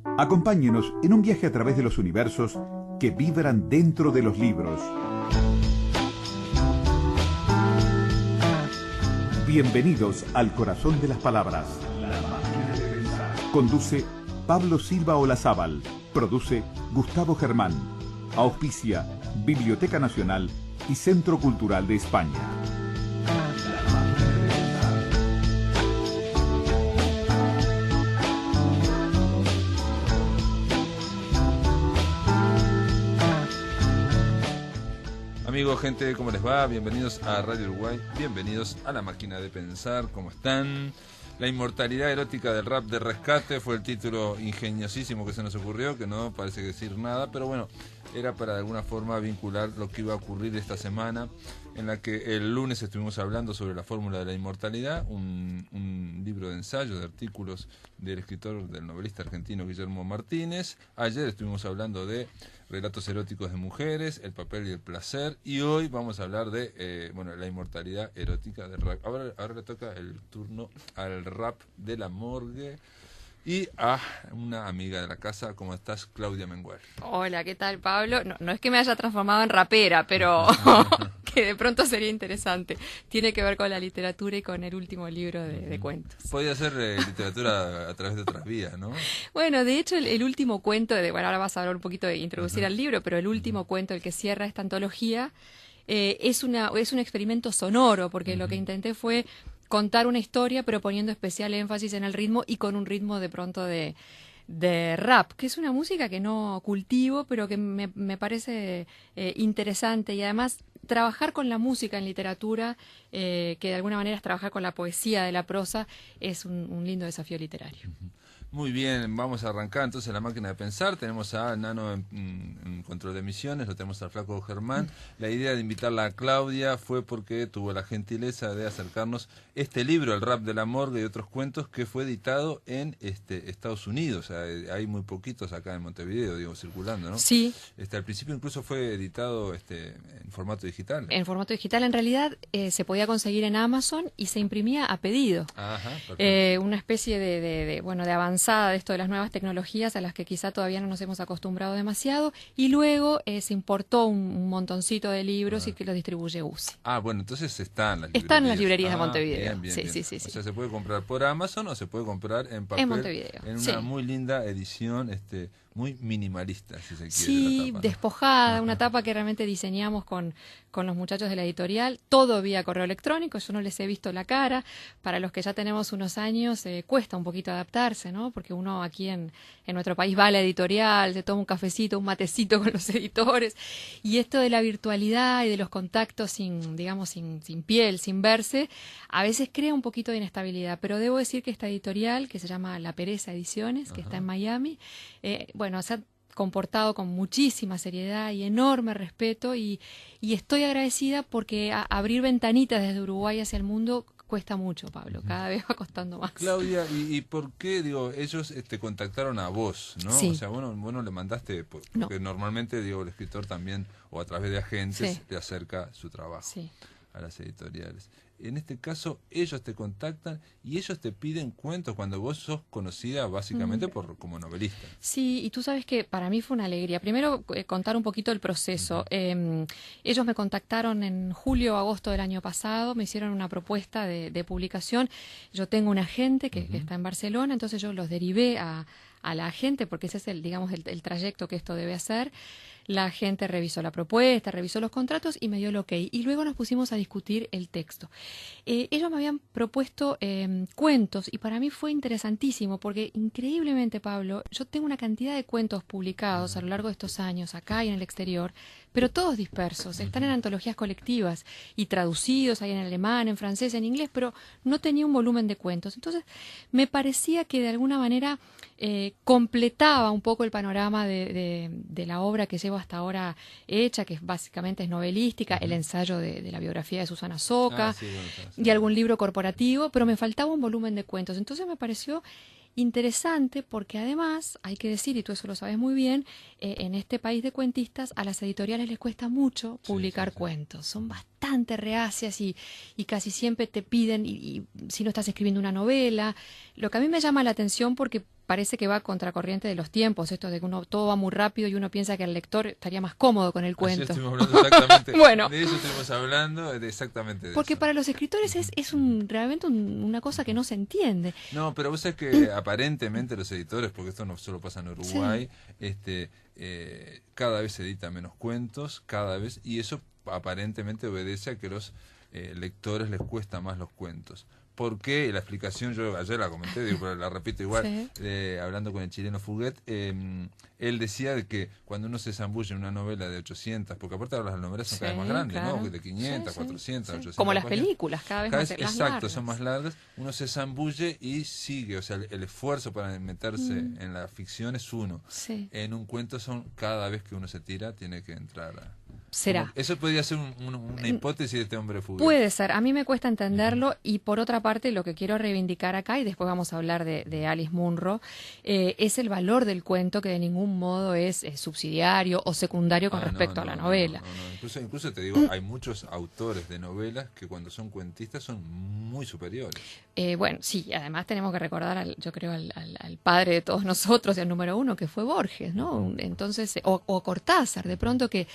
Acompáñenos en un viaje a través de los universos que vibran dentro de los libros. Bienvenidos al corazón de las palabras. Conduce Pablo Silva Olazábal. Produce Gustavo Germán. Auspicia Biblioteca Nacional y Centro Cultural de España. Amigos, gente, ¿cómo les va? Bienvenidos a Radio Uruguay, bienvenidos a La Máquina de Pensar, ¿cómo están? La inmortalidad erótica del rap de rescate fue el título ingeniosísimo que se nos ocurrió, que no parece decir nada, pero bueno, era para de alguna forma vincular lo que iba a ocurrir esta semana, en la que el lunes estuvimos hablando sobre la fórmula de la inmortalidad, un libro de ensayos, de artículos del escritor, del novelista argentino Guillermo Martínez. Ayer estuvimos hablando de relatos eróticos de mujeres, el papel y el placer, y hoy vamos a hablar de la inmortalidad erótica del rap. Ahora le toca el turno al rap de la morgue y a una amiga de la casa. ¿Cómo estás, Claudia Mengual? Hola, ¿qué tal, Pablo? No es que me haya transformado en rapera, pero que de pronto sería interesante. Tiene que ver con la literatura y con el último libro de cuentos. Podría ser literatura a través de otras vías, ¿no? Bueno, de hecho, el último cuento, ahora vas a hablar un poquito de introducir al libro, pero el último cuento, el que cierra esta antología, es un experimento sonoro, porque lo que intenté fue contar una historia, pero poniendo especial énfasis en el ritmo y con un ritmo de pronto de rap, que es una música que no cultivo, pero que me parece interesante, y además trabajar con la música en literatura, que de alguna manera es trabajar con la poesía de la prosa, es un lindo desafío literario. Muy bien, vamos a arrancar entonces La Máquina de Pensar. Tenemos a Nano en control de emisiones, lo tenemos al flaco Germán. La idea de invitarla a Claudia fue porque tuvo la gentileza de acercarnos este libro, El rap de la morgue y otros cuentos, que fue editado en Estados Unidos. O sea, hay muy poquitos acá en Montevideo, circulando, ¿no? Sí. Al principio incluso fue editado en formato digital. En formato digital, en realidad, se podía conseguir en Amazon y se imprimía a pedido. Ajá, perfecto. Una especie de avanzada de esto de las nuevas tecnologías a las que quizá todavía no nos hemos acostumbrado demasiado, y luego se importó un montoncito de libros y que los distribuye UCI. Ah, bueno, entonces están las librerías. Están en las librerías de Montevideo. Bien. Sí. O sea, se puede comprar por Amazon o se puede comprar en papel. En Montevideo. En una muy linda edición, muy minimalista, si se quiere. Sí, la tapa, ¿no? despojada, una tapa que realmente diseñamos con los muchachos de la editorial, todo vía correo electrónico. Yo no les he visto la cara. Para los que ya tenemos unos años, cuesta un poquito adaptarse, ¿no? Porque uno aquí en nuestro país va a la editorial, se toma un cafecito, un matecito con los editores, y esto de la virtualidad y de los contactos sin piel, sin verse, a veces crea un poquito de inestabilidad. Pero debo decir que esta editorial, que se llama La Pereza Ediciones, que está en Miami, se ha comportado con muchísima seriedad y enorme respeto, y estoy agradecida porque abrir ventanitas desde Uruguay hacia el mundo cuesta mucho, Pablo, cada vez va costando más. Claudia, ¿y por qué, ellos te contactaron a vos, ¿no? Sí. O sea, vos no le mandaste, porque normalmente, el escritor también, o a través de agentes, le acerca su trabajo a las editoriales. En este caso, ellos te contactan y ellos te piden cuentos cuando vos sos conocida básicamente como novelista. Sí, y tú sabes que para mí fue una alegría. Primero, contar un poquito el proceso. Ellos me contactaron en julio o agosto del año pasado, me hicieron una propuesta de publicación. Yo tengo un agente que está en Barcelona, entonces yo los derivé a la agente, porque ese es el trayecto que esto debe hacer. La gente revisó la propuesta, revisó los contratos y me dio el ok. Y luego nos pusimos a discutir el texto. Ellos me habían propuesto cuentos, y para mí fue interesantísimo porque, increíblemente, Pablo, yo tengo una cantidad de cuentos publicados a lo largo de estos años, acá y en el exterior, pero todos dispersos. Están en antologías colectivas y traducidos, hay en alemán, en francés, en inglés, pero no tenía un volumen de cuentos. Entonces, me parecía que de alguna manera completaba un poco el panorama de la obra que llevo hasta ahora hecha, que básicamente es novelística, el ensayo de la biografía de Susana Soca, y algún libro corporativo, pero me faltaba un volumen de cuentos. Entonces me pareció interesante porque además, hay que decir, y tú eso lo sabes muy bien, en este país de cuentistas a las editoriales les cuesta mucho publicar cuentos. Son bastante reacias y casi siempre te piden, y si no estás escribiendo una novela. Lo que a mí me llama la atención, porque parece que va contracorriente de los tiempos, esto de que todo va muy rápido y uno piensa que el lector estaría más cómodo con el cuento. Así estuvimos hablando exactamente. Bueno, de eso estuvimos hablando, de exactamente de porque eso. para los escritores es realmente una cosa que no se entiende. No, pero vos sabés que aparentemente los editores, porque esto no solo pasa en Uruguay, cada vez se editan menos cuentos, cada vez, y eso aparentemente obedece a que los lectores les cuesta más los cuentos. ¿Por qué? La explicación yo ayer la comenté, digo, pero la repito igual, hablando con el chileno Fuguet, él decía de que cuando uno se zambulle en una novela de 800, porque aparte ahora las novelas son cada vez más grandes, claro. ¿no? De 500, 400, 800. Como las páginas. películas, cada vez más Exacto, largas. son más largas, uno se zambulle y sigue, o sea, el esfuerzo para meterse en la ficción es uno. Sí. En un cuento cada vez que uno se tira, tiene que entrar a... Será. Eso podría ser una hipótesis de este hombre Fuguet. Puede ser, a mí me cuesta entenderlo y por otra parte lo que quiero reivindicar acá, y después vamos a hablar de Alice Munro, es el valor del cuento que de ningún modo es subsidiario o secundario con respecto a la novela. No. Incluso te digo, hay muchos autores de novelas que cuando son cuentistas son muy superiores. Bueno, sí, además tenemos que recordar, yo creo, al padre de todos nosotros, el número uno, que fue Borges, ¿no? Entonces, o Cortázar, de pronto que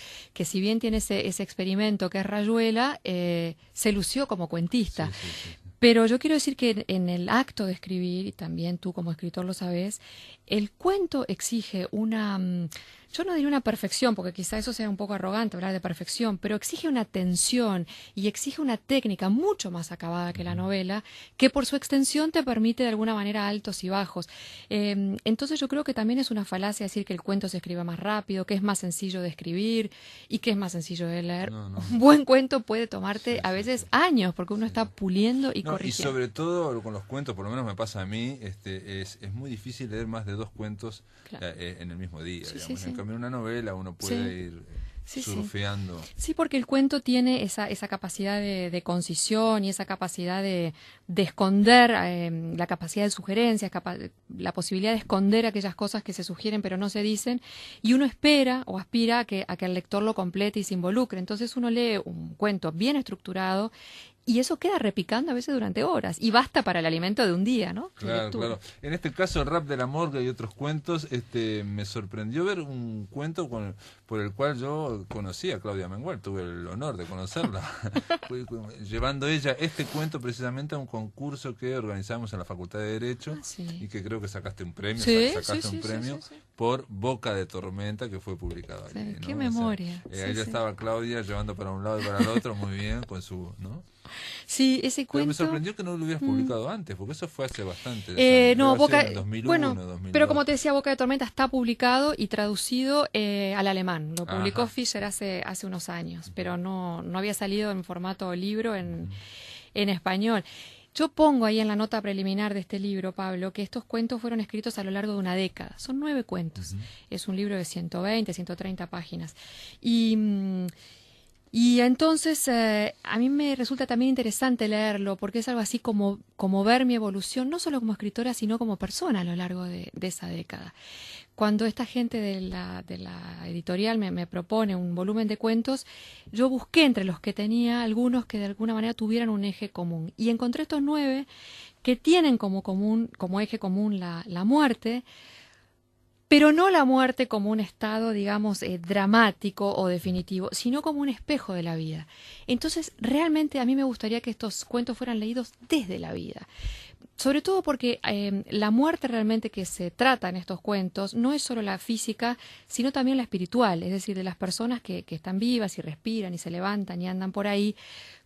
si bien tiene ese experimento que es Rayuela, se lució como cuentista. Sí. Pero yo quiero decir que en el acto de escribir, y también tú como escritor lo sabes, el cuento exige yo no diría una perfección, porque quizá eso sea un poco arrogante hablar de perfección, pero exige una atención y exige una técnica mucho más acabada que la novela, que por su extensión te permite de alguna manera altos y bajos. Entonces yo creo que también es una falacia decir que el cuento se escribe más rápido, que es más sencillo de escribir y que es más sencillo de leer. No. Un buen cuento puede tomarte a veces años, porque uno está puliendo y corrigiendo. Y sobre todo con los cuentos, por lo menos me pasa a mí, es muy difícil leer más de 2 cuentos en el mismo día. Digamos. En cambio, en una novela uno puede ir surfeando. Sí, porque el cuento tiene esa capacidad de concisión y esa capacidad de esconder, la capacidad de sugerencias, la posibilidad de esconder aquellas cosas que se sugieren pero no se dicen, y uno espera o aspira a que el lector lo complete y se involucre. Entonces uno lee un cuento bien estructurado y eso queda repicando a veces durante horas y basta para el alimento de un día, ¿no? Claro. En este caso, el Rap de la Morgue y otros cuentos, me sorprendió ver un cuento por el cual yo conocí a Claudia Mengual, tuve el honor de conocerla, llevando ella este cuento precisamente a un concurso que organizamos en la Facultad de Derecho y que creo que sacaste un premio, por Boca de Tormenta, que fue publicado allí, ¿no? ¡Qué memoria! Ella estaba Claudia llevando para un lado y para el otro, muy bien, con su... ¿no? Sí, ese cuento... Pero me sorprendió que no lo hubieras publicado antes, porque eso fue hace bastante. No, Boca... En 2001, bueno, 2002. pero como te decía, Boca de Tormenta está publicado y traducido al alemán. Lo publicó Fischer hace unos años, pero no había salido en formato libro en español. Yo pongo ahí en la nota preliminar de este libro, Pablo, que estos cuentos fueron escritos a lo largo de una década. Son 9 cuentos. Es un libro de 120, 130 páginas. Y entonces a mí me resulta también interesante leerlo porque es algo así como ver mi evolución, no solo como escritora, sino como persona a lo largo de esa década. Cuando esta gente de la editorial me propone un volumen de cuentos, yo busqué entre los que tenía algunos que de alguna manera tuvieran un eje común. Y encontré estos 9 que tienen como eje común la muerte, pero no la muerte como un estado, digamos, dramático o definitivo, sino como un espejo de la vida. Entonces, realmente a mí me gustaría que estos cuentos fueran leídos desde la vida. Sobre todo porque la muerte realmente que se trata en estos cuentos no es solo la física, sino también la espiritual, es decir, de las personas que están vivas y respiran y se levantan y andan por ahí,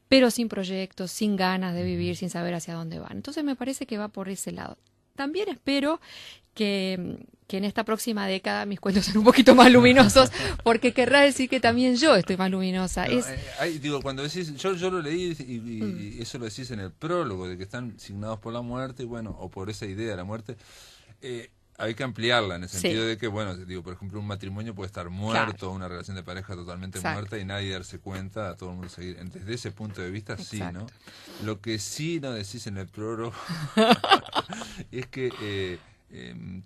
pero sin proyectos, sin ganas de vivir, sin saber hacia dónde van. Entonces me parece que va por ese lado. También espero que en esta próxima década mis cuentos sean un poquito más luminosos, porque querrá decir que también yo estoy más luminosa. No, cuando decís, yo lo leí y eso lo decís en el prólogo, de que están signados por la muerte, y bueno, o por esa idea de la muerte, hay que ampliarla en el sentido de que, bueno, por ejemplo, un matrimonio puede estar muerto, una relación de pareja totalmente muerta y nadie darse cuenta, a todo el mundo seguir. Desde ese punto de vista, sí, ¿no? Lo que sí no decís en el prólogo es que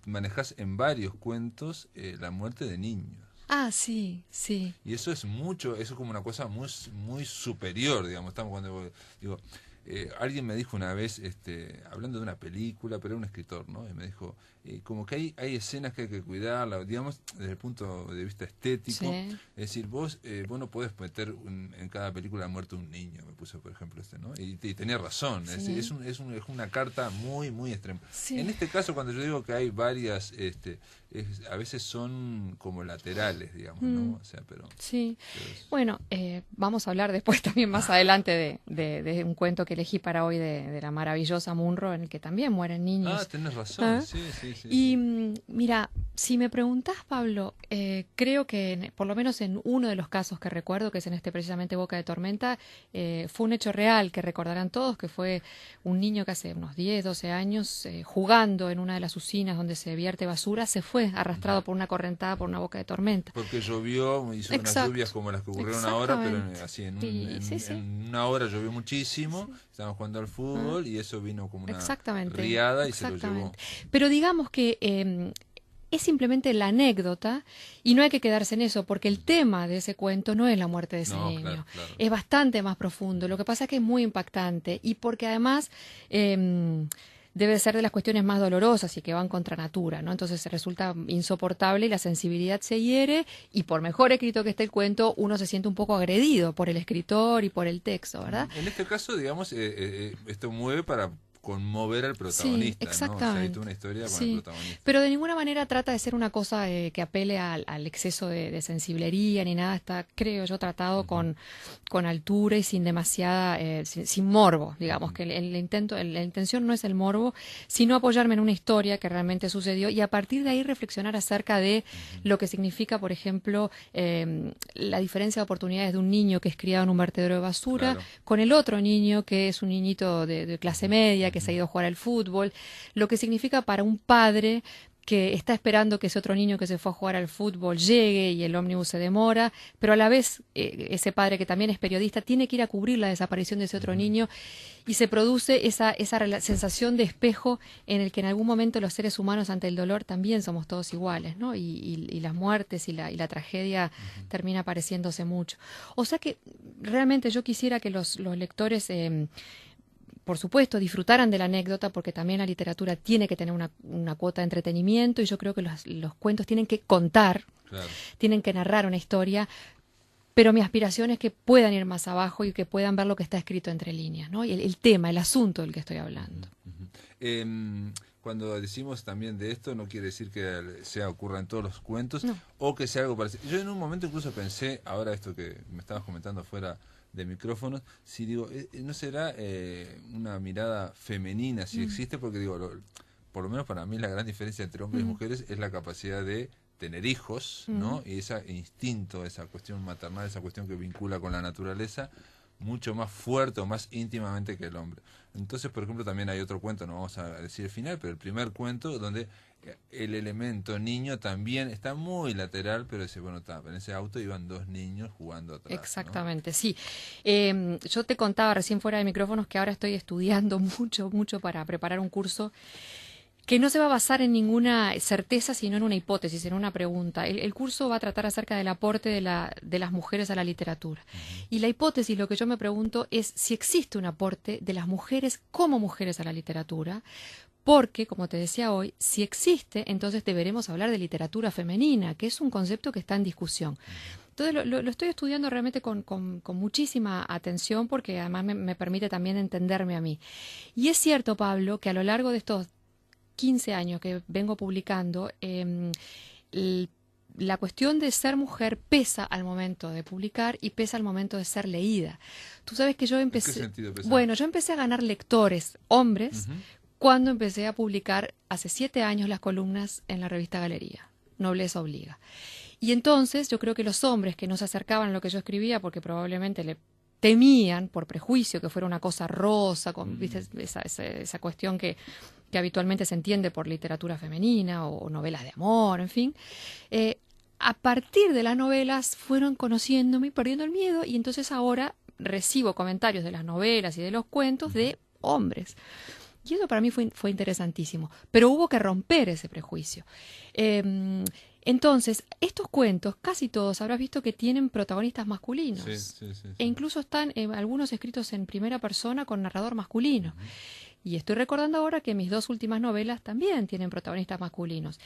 manejás en varios cuentos la muerte de niños. Ah, sí. Y eso es mucho, eso es como una cosa muy, muy superior, digamos. Alguien me dijo una vez, hablando de una película, pero era un escritor, ¿no? Y me dijo, como que hay escenas que hay que cuidarla, digamos, desde el punto de vista estético. Sí. Es decir, vos no podés meter en cada película muerto un niño, me puso por ejemplo ¿no? Y tenía razón, Sí. es decir, es una carta muy, muy extrema. Sí. En este caso, cuando yo digo que hay varias, a veces son como laterales, digamos, ¿no? O sea, Sí. pero Bueno, vamos a hablar después también más adelante de un cuento que elegí para hoy de la maravillosa Munro, en el que también mueren niños. tenés razón, ¿Ah? sí. Y mira, si me preguntás, Pablo, creo que por lo menos en uno de los casos que recuerdo, que es en este precisamente Boca de Tormenta, fue un hecho real que recordarán todos, que fue un niño que hace unos 10, 12 años, jugando en una de las usinas donde se vierte basura, se fue arrastrado por una correntada, por una boca de tormenta. Porque llovió, hizo unas lluvias como las que ocurrieron ahora, pero así en una hora llovió muchísimo, estábamos jugando al fútbol y eso vino como una riada y se lo llevó. Pero digamos que es simplemente la anécdota y no hay que quedarse en eso, porque el tema de ese cuento no es la muerte de ese niño. Claro. Es bastante más profundo. Lo que pasa es que es muy impactante y porque además debe ser de las cuestiones más dolorosas y que van contra natura, ¿no? Entonces resulta insoportable y la sensibilidad se hiere y por mejor escrito que esté el cuento, uno se siente un poco agredido por el escritor y por el texto, ¿verdad? En este caso, digamos, esto mueve para conmover al protagonista, sí, exactamente. ¿no? O sea, hay toda una historia con el protagonista. Pero de ninguna manera trata de ser una cosa que apele al exceso de sensiblería ni nada. Está, creo yo, tratado con altura y sin demasiada, sin morbo, digamos, que la intención no es el morbo, sino apoyarme en una historia que realmente sucedió y a partir de ahí reflexionar acerca de lo que significa, por ejemplo, la diferencia de oportunidades de un niño que es criado en un vertedero de basura con el otro niño que es un niñito de clase media, que se ha ido a jugar al fútbol, lo que significa para un padre que está esperando que ese otro niño que se fue a jugar al fútbol llegue y el ómnibus se demora, pero a la vez ese padre que también es periodista tiene que ir a cubrir la desaparición de ese otro niño y se produce esa sensación de espejo en el que en algún momento los seres humanos ante el dolor también somos todos iguales, ¿no? Y las muertes y la tragedia termina pareciéndose mucho. O sea que realmente yo quisiera que los lectores por supuesto, disfrutaran de la anécdota, porque también la literatura tiene que tener una cuota de entretenimiento y yo creo que los cuentos tienen que contar, tienen que narrar una historia, pero mi aspiración es que puedan ir más abajo y que puedan ver lo que está escrito entre líneas, ¿no? Y el tema, el asunto del que estoy hablando. Cuando decimos también de esto, no quiere decir que ocurra en todos los cuentos o que sea algo parecido. Yo en un momento incluso pensé, ahora esto que me estabas comentando fuera de micrófonos, si digo, ¿no será una mirada femenina si existe? Porque digo, por lo menos para mí la gran diferencia entre hombres y mujeres es la capacidad de tener hijos, ¿no? Y ese instinto, esa cuestión maternal, esa cuestión que vincula con la naturaleza, mucho más fuerte o más íntimamente que el hombre. Entonces, por ejemplo, también hay otro cuento, no vamos a decir el final, pero el primer cuento donde el elemento niño también está muy lateral, pero dice, bueno, en ese auto iban dos niños jugando atrás. Exactamente, ¿no? Sí. Yo te contaba recién fuera de micrófonos que ahora estoy estudiando mucho para preparar un curso que no se va a basar en ninguna certeza, sino en una hipótesis, en una pregunta. El curso va a tratar acerca del aporte de las mujeres a la literatura. Y la hipótesis, lo que yo me pregunto es si existe un aporte de las mujeres como mujeres a la literatura, porque, como te decía hoy, si existe, entonces deberemos hablar de literatura femenina, que es un concepto que está en discusión. Entonces lo estoy estudiando realmente con muchísima atención, porque además me permite también entenderme a mí. Y es cierto, Pablo, que a lo largo de estos 15 años que vengo publicando, la cuestión de ser mujer pesa al momento de publicar y pesa al momento de ser leída. Tú sabes que yo empecé... ¿En qué sentido pesa? Bueno, yo empecé a ganar lectores, hombres, cuando empecé a publicar hace 7 años las columnas en la revista Galería, Nobleza Obliga. Y entonces yo creo que los hombres que no se acercaban a lo que yo escribía, porque probablemente le temían por prejuicio que fuera una cosa rosa, con ¿viste? Esa cuestión que habitualmente se entiende por literatura femenina o novelas de amor, en fin. A partir de las novelas fueron conociéndome y perdiendo el miedo, y entonces ahora recibo comentarios de las novelas y de los cuentos de hombres. Y eso para mí fue interesantísimo. Pero hubo que romper ese prejuicio. Entonces, estos cuentos, casi todos, habrás visto que tienen protagonistas masculinos. Sí. E incluso están algunos escritos en primera persona con narrador masculino. Y estoy recordando ahora que mis 2 últimas novelas también tienen protagonistas masculinos.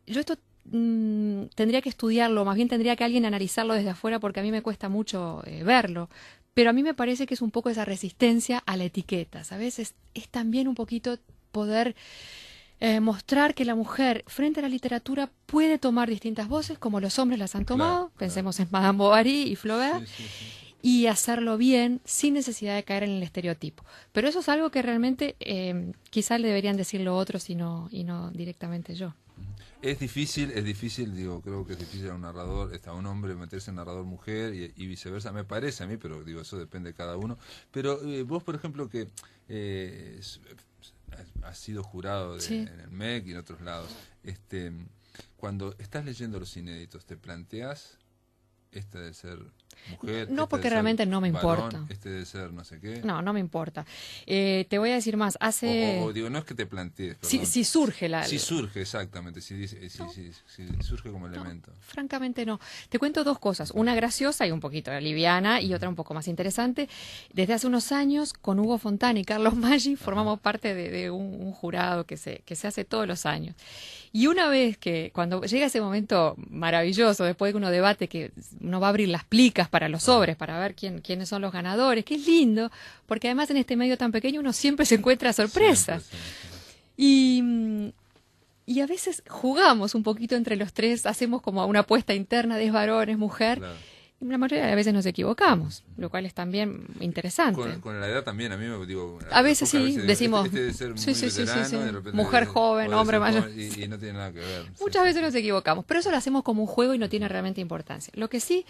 Yo esto tendría que estudiarlo, más bien tendría que alguien analizarlo desde afuera porque a mí me cuesta mucho verlo. Pero a mí me parece que es un poco esa resistencia a la etiqueta, ¿sabes? Es también un poquito poder mostrar que la mujer frente a la literatura puede tomar distintas voces, como los hombres las han tomado, pensemos en Madame Bovary y Flaubert, y hacerlo bien sin necesidad de caer en el estereotipo. Pero eso es algo que realmente quizás le deberían decirlo otros y no directamente yo. Es difícil, digo, creo que es difícil a un narrador, a un hombre meterse en narrador mujer y viceversa, me parece a mí, pero digo, eso depende de cada uno. Pero vos, por ejemplo, que has sido jurado en el MEC y en otros lados, cuando estás leyendo los inéditos, ¿te planteás este de ser mujer? No, porque realmente no me importa. Este de ser no sé qué. No me importa. Te voy a decir más. O digo, no es que te plantees. Si surge Si surge, exactamente. Si surge como elemento. Francamente no. Te cuento 2 cosas. Una graciosa y un poquito liviana y otra un poco más interesante. Desde hace unos años, con Hugo Fontana y Carlos Maggi, formamos parte de un jurado que se hace todos los años. Y una vez que, cuando llega ese momento maravilloso, después de que uno debate, que uno va a abrir las plicas para los sobres, para ver quiénes son los ganadores, que es lindo, porque además en este medio tan pequeño uno siempre se encuentra sorpresas. Y a veces jugamos un poquito entre los 3, hacemos como una apuesta interna de es varón, es mujer. Claro. Y la mayoría de las veces nos equivocamos, lo cual es también interesante. Con la edad también, a mí me digo... A veces sí, decimos... Este de ser muy veterano, de repente mujer joven, hombre mayor... Y no tiene nada que ver. Muchas veces nos equivocamos, pero eso lo hacemos como un juego y no tiene realmente importancia. Lo que sí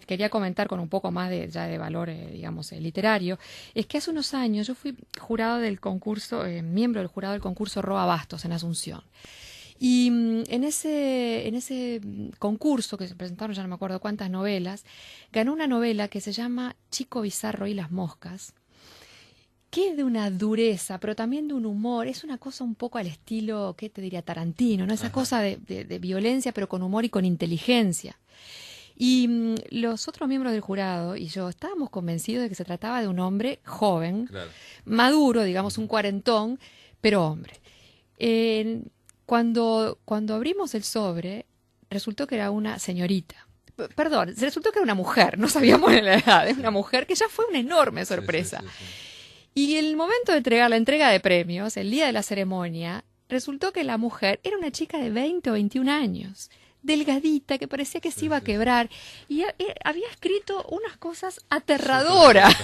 quería comentar con un poco más de valor, digamos, literario, es que hace unos años yo fui jurado del concurso, miembro del jurado del concurso Roa Bastos en Asunción. Y en ese concurso que se presentaron, ya no me acuerdo cuántas novelas, ganó una novela que se llama Chico Bizarro y las moscas, que es de una dureza, pero también de un humor. Es una cosa un poco al estilo, ¿qué te diría? Tarantino, ¿no? Esa cosa de violencia, pero con humor y con inteligencia. Y los otros miembros del jurado y yo estábamos convencidos de que se trataba de un hombre joven, claro, maduro, digamos un cuarentón, pero hombre. Cuando abrimos el sobre, resultó que era una señorita. Perdón, resultó que era una mujer, no sabíamos la edad, es una mujer que ya fue una enorme sorpresa. Sí. Y el momento de entregar la entrega de premios, el día de la ceremonia, resultó que la mujer era una chica de 20 o 21 años, delgadita, que parecía que se iba a quebrar, y había escrito unas cosas aterradoras.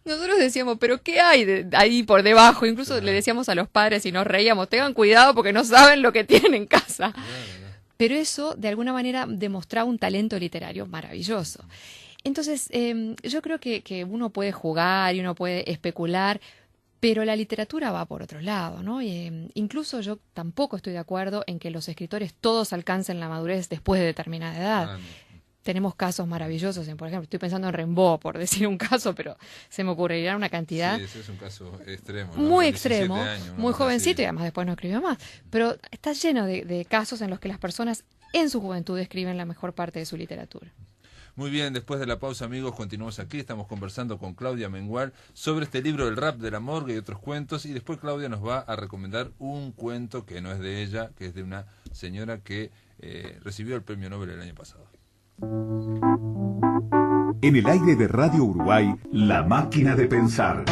Nosotros decíamos, ¿pero qué hay ahí por debajo? Incluso le decíamos a los padres y nos reíamos, tengan cuidado porque no saben lo que tienen en casa. Pero eso, de alguna manera, demostraba un talento literario maravilloso. Entonces, yo creo que uno puede jugar y uno puede especular, pero la literatura va por otro lado, ¿no? Incluso yo tampoco estoy de acuerdo en que los escritores todos alcancen la madurez después de determinada edad. Tenemos casos maravillosos, por ejemplo, estoy pensando en Rimbaud, por decir un caso, pero se me ocurrirá una cantidad. Sí, ese es un caso extremo. Muy extremo, muy jovencito, y además después no escribió más. Pero está lleno de casos en los que las personas en su juventud escriben la mejor parte de su literatura. Muy bien, después de la pausa, amigos, continuamos aquí. Estamos conversando con Claudia Mengual sobre este libro, El rap de la morgue y otros cuentos. Y después Claudia nos va a recomendar un cuento que no es de ella, que es de una señora que recibió el premio Nobel el año pasado. En el aire de Radio Uruguay, La Máquina de Pensar.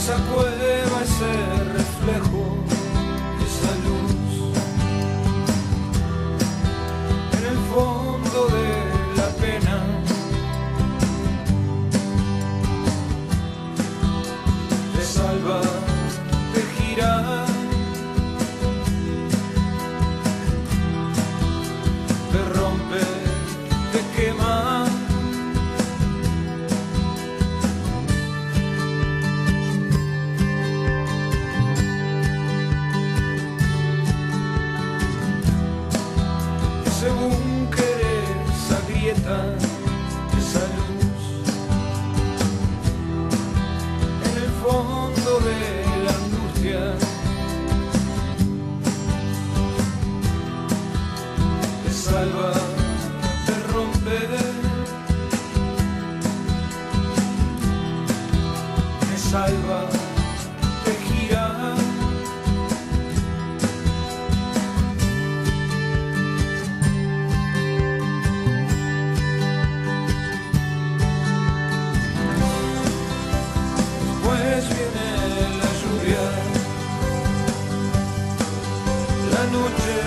¿Se acuerdan? según querer esa grieta, esa luz en el fondo de la angustia. Te salva, te rompe, te salva, te gira. Después viene la lluvia, la noche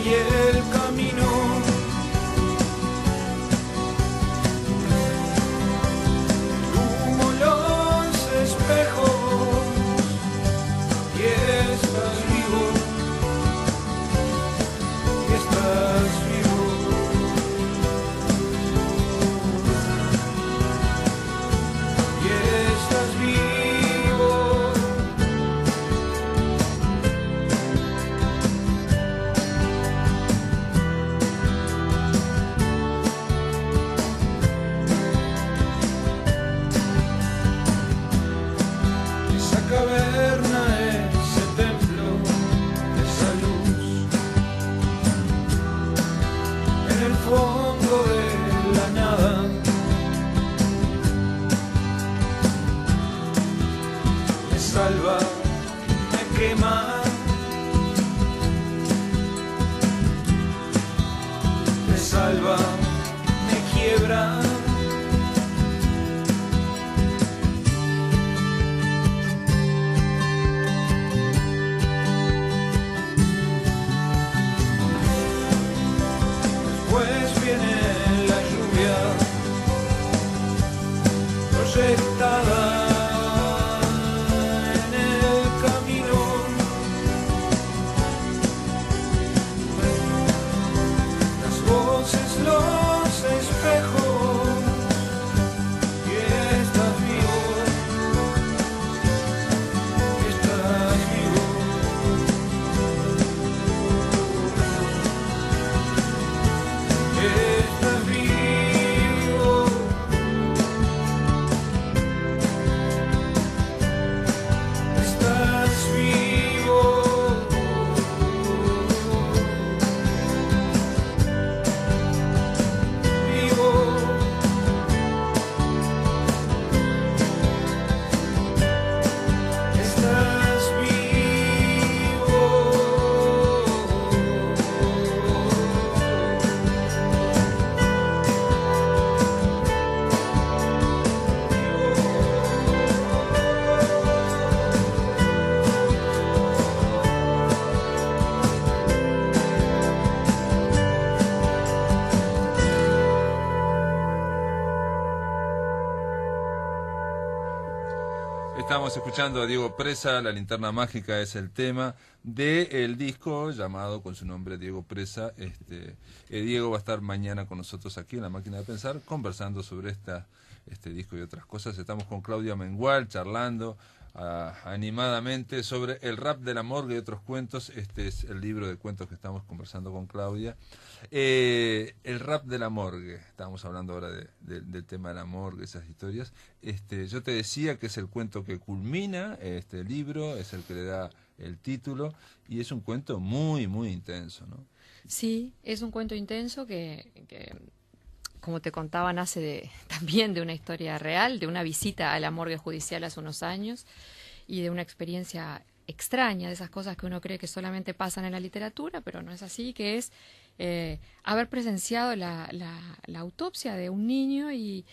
y el camino. El humo, los espejos, y estás vivo, y estás vivo. Y estás vivo. Esa caverna, ese templo, esa luz en el fondo de la nada. Me salva, me quema, me salva, me quiebra. Después viene la lluvia proyectada en el camino. Las voces, los espejos, y estás vivo, y estás vivo. Estás vivo. Estás vivo. Vivo. Estás Estamos escuchando a Diego Presa, La Linterna Mágica es el tema del disco llamado con su nombre Diego Presa. Diego va a estar mañana con nosotros aquí en La Máquina de Pensar conversando sobre este disco y otras cosas. Estamos con Claudia Mengual charlando animadamente sobre el rap de la morgue y otros cuentos. Este es el libro de cuentos que estamos conversando con Claudia. El rap de la morgue, estábamos hablando ahora del tema de la morgue, esas historias. Yo te decía que es el cuento que culmina este libro, es el que le da el título, y es un cuento muy, muy intenso, ¿no? Sí, es un cuento intenso que como te contaba, nace también de una historia real, de una visita a la morgue judicial hace unos años y de una experiencia extraña, de esas cosas que uno cree que solamente pasan en la literatura, pero no es así, que es haber presenciado la autopsia de un niño y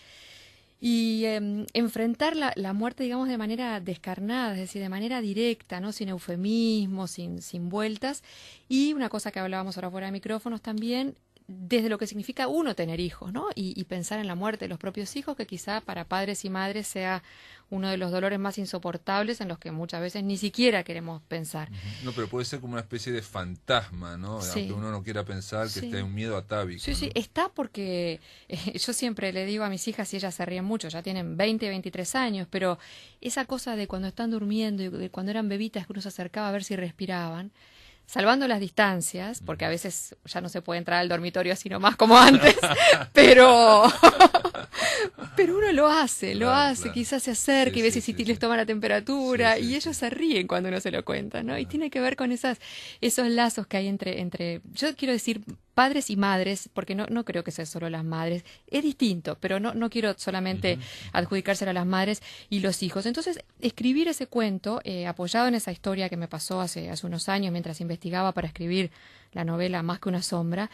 enfrentar la muerte, digamos, de manera descarnada, es decir, de manera directa, ¿no? Sin eufemismos, sin vueltas. Y una cosa que hablábamos ahora fuera de micrófonos también, desde lo que significa uno tener hijos, ¿no? Y pensar en la muerte de los propios hijos, que quizá para padres y madres sea uno de los dolores más insoportables en los que muchas veces ni siquiera queremos pensar. No, pero puede ser como una especie de fantasma, ¿no? Sí. Aunque uno no quiera pensar que esté un miedo atávico. Sí, ¿no? sí, está porque yo siempre le digo a mis hijas, y ellas se ríen mucho, ya tienen 20, 23 años, pero esa cosa de cuando están durmiendo y de cuando eran bebitas que uno se acercaba a ver si respiraban, salvando las distancias, porque a veces ya no se puede entrar al dormitorio así nomás como antes, pero uno lo hace, Claro. quizás se acerca Sí, y ve sí, si sí, les sí. toma la temperatura, Sí, sí, y ellos sí. se ríen cuando uno se lo cuenta, ¿no? Y tiene que ver con esos lazos que hay entre, yo quiero decir, padres y madres, porque no creo que sea solo las madres, es distinto, pero no quiero solamente adjudicárselo a las madres y los hijos. Entonces, escribir ese cuento, apoyado en esa historia que me pasó hace unos años mientras investigaba para escribir la novela Más que una sombra,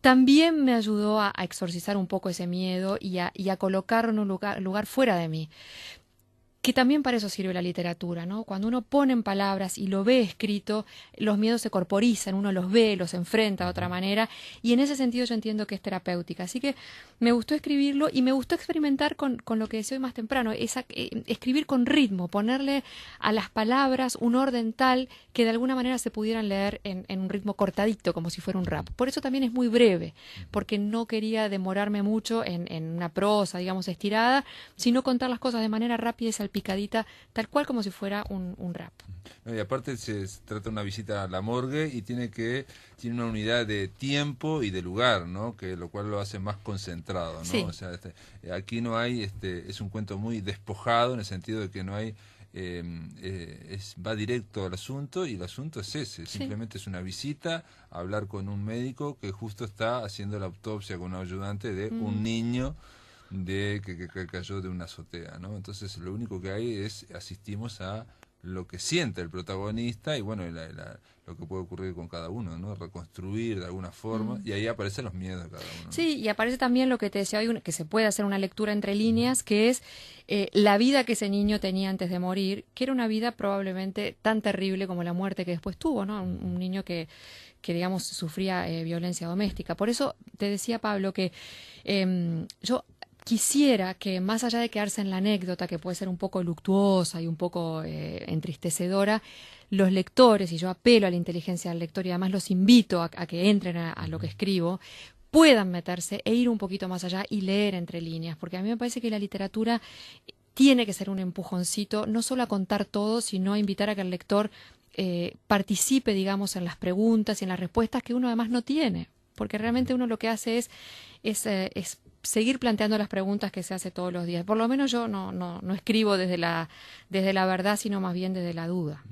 también me ayudó a exorcizar un poco ese miedo y a colocarlo en un lugar fuera de mí. Que también para eso sirve la literatura, ¿no? Cuando uno pone en palabras y lo ve escrito, los miedos se corporizan, uno los ve, los enfrenta de otra manera, y en ese sentido yo entiendo que es terapéutica. Así que me gustó escribirlo y me gustó experimentar con lo que decía hoy más temprano, escribir con ritmo, ponerle a las palabras un orden tal que de alguna manera se pudieran leer en un ritmo cortadito, como si fuera un rap. Por eso también es muy breve, porque no quería demorarme mucho en una prosa, digamos, estirada, sino contar las cosas de manera rápida y salpicadita, tal cual como si fuera un rap. No, y aparte se trata de una visita a la morgue y tiene una unidad de tiempo y de lugar, ¿no? Que lo cual lo hace más concentrado, ¿no? Sí. O sea, aquí no hay, es un cuento muy despojado en el sentido de que no hay, va directo al asunto y el asunto es ese, Sí. simplemente es una visita a hablar con un médico que justo está haciendo la autopsia con un ayudante de un niño que cayó de una azotea, ¿no? Entonces lo único que hay asistimos a lo que siente el protagonista y bueno, lo que puede ocurrir con cada uno, ¿no? Reconstruir de alguna forma y ahí aparecen los miedos de cada uno, ¿no? Sí, y aparece también lo que te decía hoy, que se puede hacer una lectura entre líneas, que es la vida que ese niño tenía antes de morir, que era una vida probablemente tan terrible como la muerte que después tuvo, ¿no? Un niño que digamos, sufría violencia doméstica. Por eso te decía, Pablo, que yo quisiera que, más allá de quedarse en la anécdota, que puede ser un poco luctuosa y un poco entristecedora, los lectores, y yo apelo a la inteligencia del lector y además los invito a que entren a lo que escribo, puedan meterse e ir un poquito más allá y leer entre líneas, porque a mí me parece que la literatura tiene que ser un empujoncito, no solo a contar todo, sino a invitar a que el lector participe, digamos, en las preguntas y en las respuestas que uno además no tiene, porque realmente uno lo que hace es seguir planteando las preguntas que se hace todos los días. Por lo menos yo no escribo desde la verdad, sino más bien desde la duda.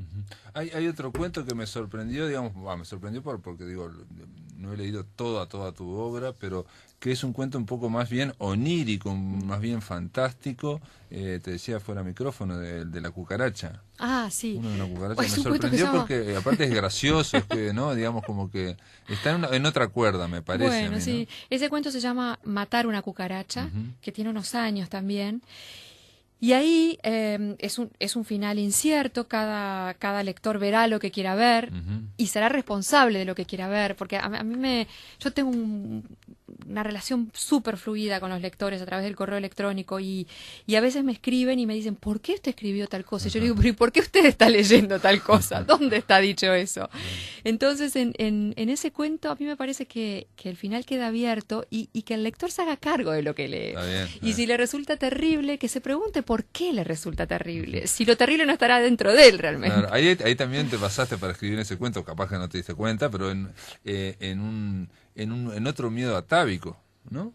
Hay otro cuento que me sorprendió, digamos, me sorprendió porque digo, no he leído toda tu obra, pero que es un cuento un poco más bien onírico, más bien fantástico, te decía fuera micrófono, de la cucaracha. Ah, sí. Uno de una cucaracha Pues me un cuento que sorprendió se llama- porque aparte es gracioso, es que, ¿no? Digamos como que está en otra cuerda, me parece. a Bueno, mí, sí. ¿no? Ese cuento se llama Matar una cucaracha, Ujú. que tiene unos años también. Y ahí es un final incierto, cada lector verá lo que quiera ver Ujú. y será responsable de lo que quiera ver, porque yo tengo una relación súper fluida con los lectores a través del correo electrónico y a veces me escriben y me dicen, ¿por qué usted escribió tal cosa? Y yo le digo, ¿pero y por qué usted está leyendo tal cosa? ¿Dónde está dicho eso? Entonces, en ese cuento a mí me parece que el final queda abierto y que el lector se haga cargo de lo que lee. Está bien. Y si le resulta terrible, que se pregunte por qué le resulta terrible. Si lo terrible no estará dentro de él realmente. Claro, ahí también te pasaste para escribir ese cuento, capaz que no te diste cuenta, pero en otro miedo atávico, ¿no?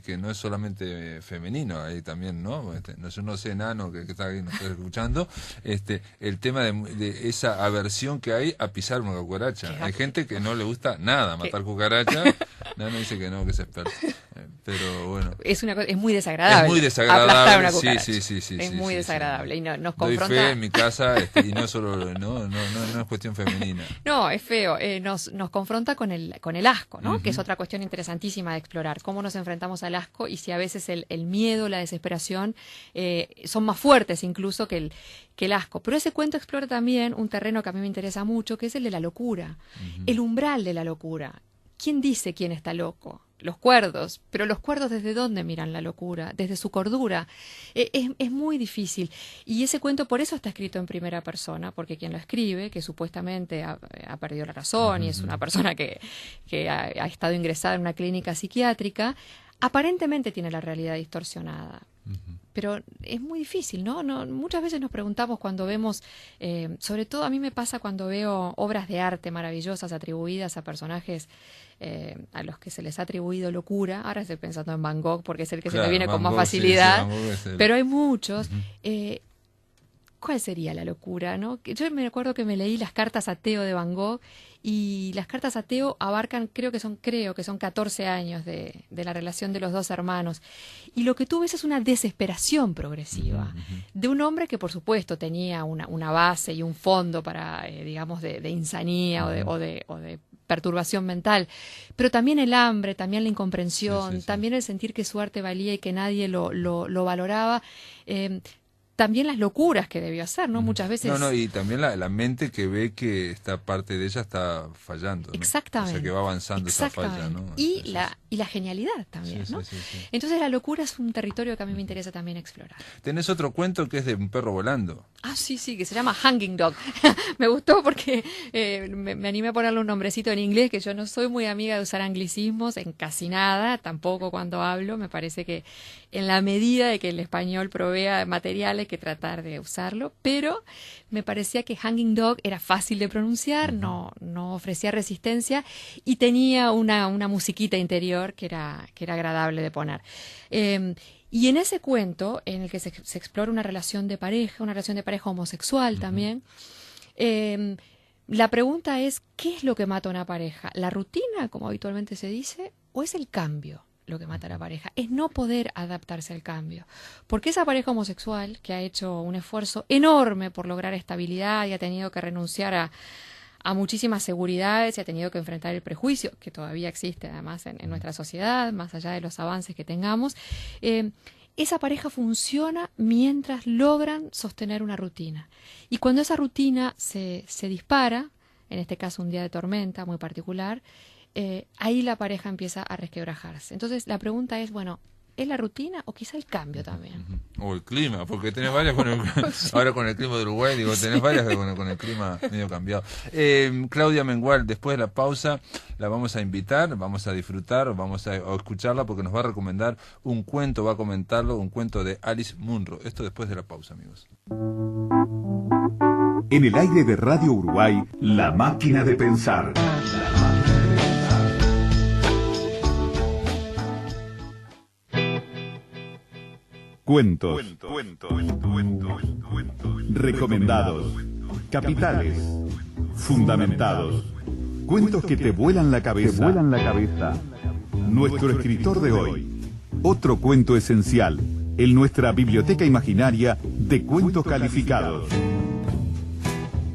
Que no es solamente femenino, ahí también, ¿no? Yo no sé, enano, que está ahí, nos está escuchando, el tema de esa aversión que hay a pisar una cucaracha. Hay gente que no le gusta nada matar cucaracha, Nano dice que no, que es experto. Pero bueno. Es muy desagradable. Es muy desagradable. Aplastar una cucaracha. Sí. Es muy desagradable. Sí. Y nos Doy confronta. fe en mi casa y no solo no es cuestión femenina. No, es feo. Nos confronta con el asco, ¿no? Uh-huh. Que es otra cuestión interesantísima de explorar. Cómo nos enfrentamos al asco y si a veces el miedo, la desesperación son más fuertes incluso que el asco. Pero ese cuento explora también un terreno que a mí me interesa mucho, que es el de la locura. Uh-huh. El umbral de la locura. ¿Quién dice quién está loco? Los cuerdos, pero los cuerdos ¿desde dónde miran la locura? Desde su cordura. Es muy difícil. Y ese cuento por eso está escrito en primera persona, porque quien lo escribe, que supuestamente ha perdido la razón y es una persona que ha estado ingresada en una clínica psiquiátrica, aparentemente tiene la realidad distorsionada. pero es muy difícil, ¿no? Muchas veces nos preguntamos cuando vemos, sobre todo a mí me pasa cuando veo obras de arte maravillosas atribuidas a personajes a los que se les ha atribuido locura. Ahora estoy pensando en Van Gogh porque es el que se me viene con más facilidad, pero hay muchos. ¿Cuál sería la locura, no? Yo me acuerdo que me leí las cartas a Theo de Van Gogh y las cartas a Theo abarcan, creo que son 14 años de la relación de los dos hermanos. Y lo que tú ves es una desesperación progresiva de un hombre que, por supuesto, tenía una base y un fondo para, digamos, de insanía o de perturbación mental, pero también el hambre, también la incomprensión, también el sentir que su arte valía y que nadie lo valoraba. También las locuras que debió hacer, ¿no? Muchas veces... y también la mente que ve que esta parte de ella está fallando, ¿no? Exactamente. O sea, que va avanzando esa falla, ¿no? Y la genialidad también, ¿no? Sí. Entonces la locura es un territorio que a mí me interesa también explorar. Tenés otro cuento que es de un perro volando. Ah, sí, que se llama Hanging Dog. Me gustó porque me animé a ponerle un nombrecito en inglés, que yo no soy muy amiga de usar anglicismos en casi nada, tampoco cuando hablo. Me parece que en la medida de que el español provea material hay que tratar de usarlo, pero me parecía que Hanging Dog era fácil de pronunciar, no ofrecía resistencia y tenía una musiquita interior que era agradable de poner. Y en ese cuento, en el que se explora una relación de pareja homosexual también, la pregunta es, ¿qué es lo que mata a una pareja? ¿La rutina, como habitualmente se dice, o es el cambio lo que mata a la pareja? Es no poder adaptarse al cambio. Porque esa pareja homosexual, que ha hecho un esfuerzo enorme por lograr estabilidad y ha tenido que renunciar a muchísimas seguridades y ha tenido que enfrentar el prejuicio, que todavía existe además en nuestra sociedad, más allá de los avances que tengamos, esa pareja funciona mientras logran sostener una rutina. Y cuando esa rutina se dispara, en este caso un día de tormenta muy particular, ahí la pareja empieza a resquebrajarse. Entonces la pregunta es, bueno, ¿es la rutina o quizá el cambio también? O el clima, porque tenés varias ahora con el clima de Uruguay, digo, tenés varias con el clima medio cambiado. Claudia Mengual, después de la pausa, la vamos a invitar, vamos a disfrutar, vamos a escucharla porque nos va a recomendar un cuento, va a comentarlo, un cuento de Alice Munro. Esto después de la pausa, amigos. En el aire de Radio Uruguay, La Máquina de Pensar. Cuentos. Recomendados. Capitales. Fundamentados. Cuentos que te vuelan la cabeza. Nuestro escritor de hoy. Otro cuento esencial en nuestra biblioteca imaginaria de cuentos calificados.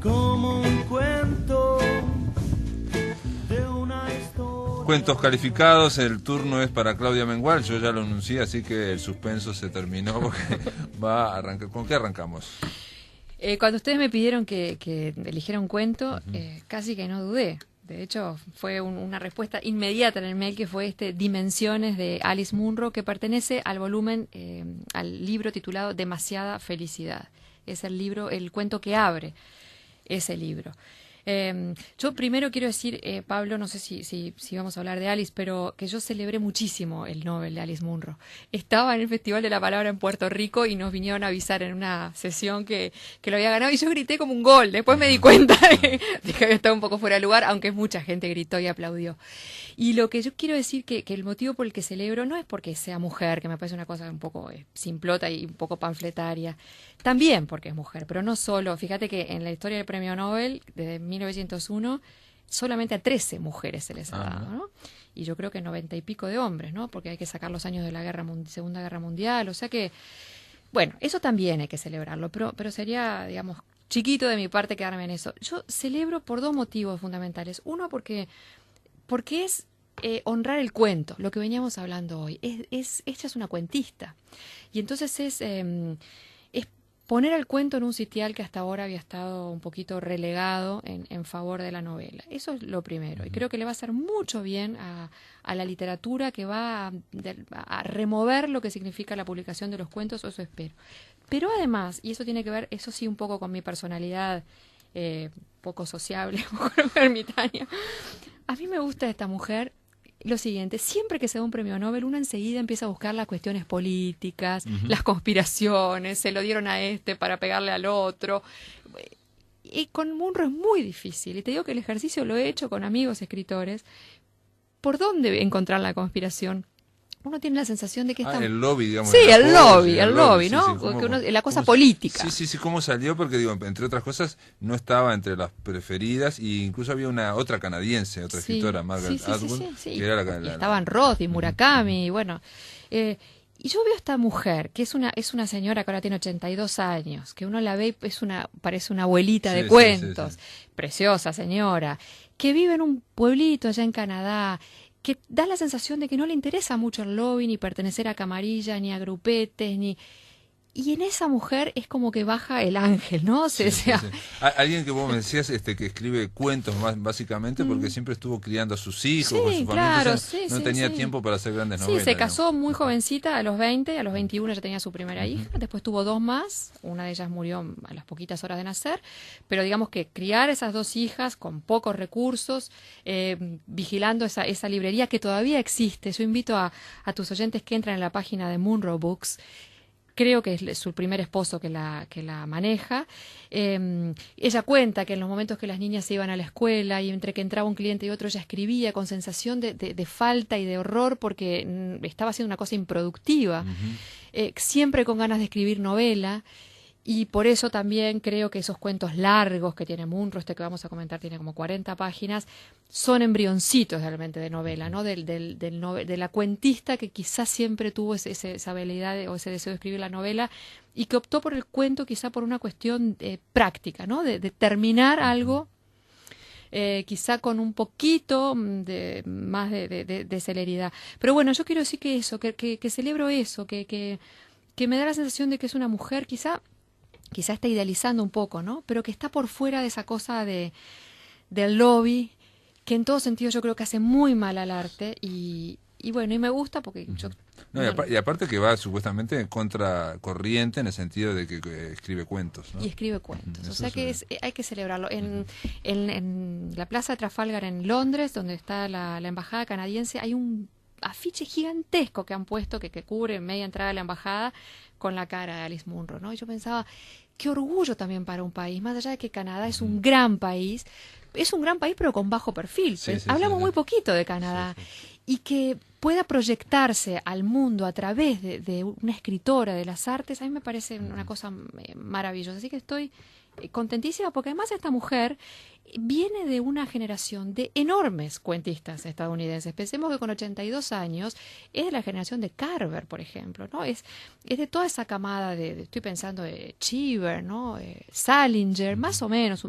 Como un cuento de una historia. Cuentos calificados, el turno es para Claudia Mengual, yo ya lo anuncié, así que el suspenso se terminó porque va a arrancar. ¿Con qué arrancamos? Cuando ustedes me pidieron que eligiera un cuento, casi que no dudé. De hecho, fue una respuesta inmediata en el mail, que fue Dimensiones de Alice Munro, que pertenece al volumen, al libro titulado Demasiada Felicidad. Es el cuento que abre ese libro. Yo primero quiero decir, Pablo, no sé si vamos a hablar de Alice, pero que yo celebré muchísimo el Nobel de Alice Munro. Estaba en el Festival de la Palabra en Puerto Rico y nos vinieron a avisar en una sesión que lo había ganado y yo grité como un gol. Después me di cuenta de que había estado un poco fuera de lugar, aunque mucha gente gritó y aplaudió. Y lo que yo quiero decir que el motivo por el que celebro no es porque sea mujer, que me parece una cosa un poco simplota y un poco panfletaria, también porque es mujer, pero no solo. Fíjate que en la historia del Premio Nobel, desde 1901, solamente a 13 mujeres se les ha dado, ¿no? Y yo creo que 90 y pico de hombres, ¿no? Porque hay que sacar los años de la Segunda Guerra Mundial, o sea que, bueno, eso también hay que celebrarlo, pero sería, digamos, chiquito de mi parte quedarme en eso. Yo celebro por dos motivos fundamentales. Uno, porque es honrar el cuento, lo que veníamos hablando hoy. Ella es una cuentista. Y entonces es poner al cuento en un sitial que hasta ahora había estado un poquito relegado en favor de la novela. Eso es lo primero. Y creo que le va a hacer mucho bien a la literatura, que va a remover lo que significa la publicación de los cuentos, o eso espero. Pero además, y eso tiene que ver, eso sí, un poco con mi personalidad poco sociable, poco ermitaña, a mí me gusta esta mujer lo siguiente, siempre que se da un premio Nobel, uno enseguida empieza a buscar las cuestiones políticas, las conspiraciones, se lo dieron a este para pegarle al otro. Y con Munro es muy difícil, y te digo que el ejercicio lo he hecho con amigos escritores. ¿Por dónde encontrar la conspiración? Uno tiene la sensación de que está... el lobby, digamos. Sí, el lobby, ¿no? Sí, sí, que uno, la cosa política. Sí, cómo salió, porque digo, entre otras cosas, no estaba entre las preferidas, y incluso había otra canadiense, otra escritora, Margaret Atwood, que era la estaban Roth y Murakami, y bueno... y yo veo a esta mujer, que es una señora que ahora tiene 82 años, que uno la ve y parece una abuelita de cuentos, preciosa señora, que vive en un pueblito allá en Canadá, que da la sensación de que no le interesa mucho el lobby, ni pertenecer a camarillas, ni a grupetes, ni... Y en esa mujer es como que baja el ángel, ¿no? Alguien que vos me decías que escribe cuentos más básicamente porque siempre estuvo criando a sus hijos, con su familia, no tenía tiempo para hacer grandes novelas. Sí, se casó muy jovencita, a los 20, a los 21 ya tenía su primera hija, después tuvo 2 más, una de ellas murió a las poquitas horas de nacer, pero digamos que criar esas 2 hijas con pocos recursos, vigilando esa librería que todavía existe. Yo invito a tus oyentes que entren en la página de Munro Books. Creo que es su primer esposo que la maneja. Ella cuenta que en los momentos que las niñas se iban a la escuela y entre que entraba un cliente y otro, ella escribía con sensación de falta y de horror porque estaba haciendo una cosa improductiva. Siempre con ganas de escribir novela. Y por eso también creo que esos cuentos largos que tiene Munro, que vamos a comentar tiene como 40 páginas, son embrioncitos realmente de novela, ¿no? De la cuentista que quizás siempre tuvo esa habilidad o ese deseo de escribir la novela y que optó por el cuento quizá por una cuestión práctica, ¿no? De terminar algo quizá con un poquito más de celeridad. Pero bueno, yo quiero decir que eso, que celebro eso, que me da la sensación de que es una mujer quizá está idealizando un poco, ¿no? Pero que está por fuera de esa cosa del lobby, que en todo sentido yo creo que hace muy mal al arte y bueno, y me gusta porque yo... No, y aparte que va supuestamente en contracorriente en el sentido de que escribe cuentos, ¿no? Y escribe cuentos, o sea que hay que celebrarlo. En la Plaza de Trafalgar en Londres, donde está la embajada canadiense, hay un afiche gigantesco que han puesto que cubre media entrada de la embajada con la cara de Alice Munro, ¿no? Y yo pensaba, qué orgullo también para un país, más allá de que Canadá es un gran país pero con bajo perfil. Hablamos muy poquito de Canadá. Y que pueda proyectarse al mundo a través de una escritora de las artes, a mí me parece una cosa maravillosa. Así que estoy contentísima porque además esta mujer viene de una generación de enormes cuentistas estadounidenses. Pensemos que con 82 años es de la generación de Carver, por ejemplo, ¿no? Es de toda esa camada estoy pensando de Cheever, ¿no? Salinger, más o menos.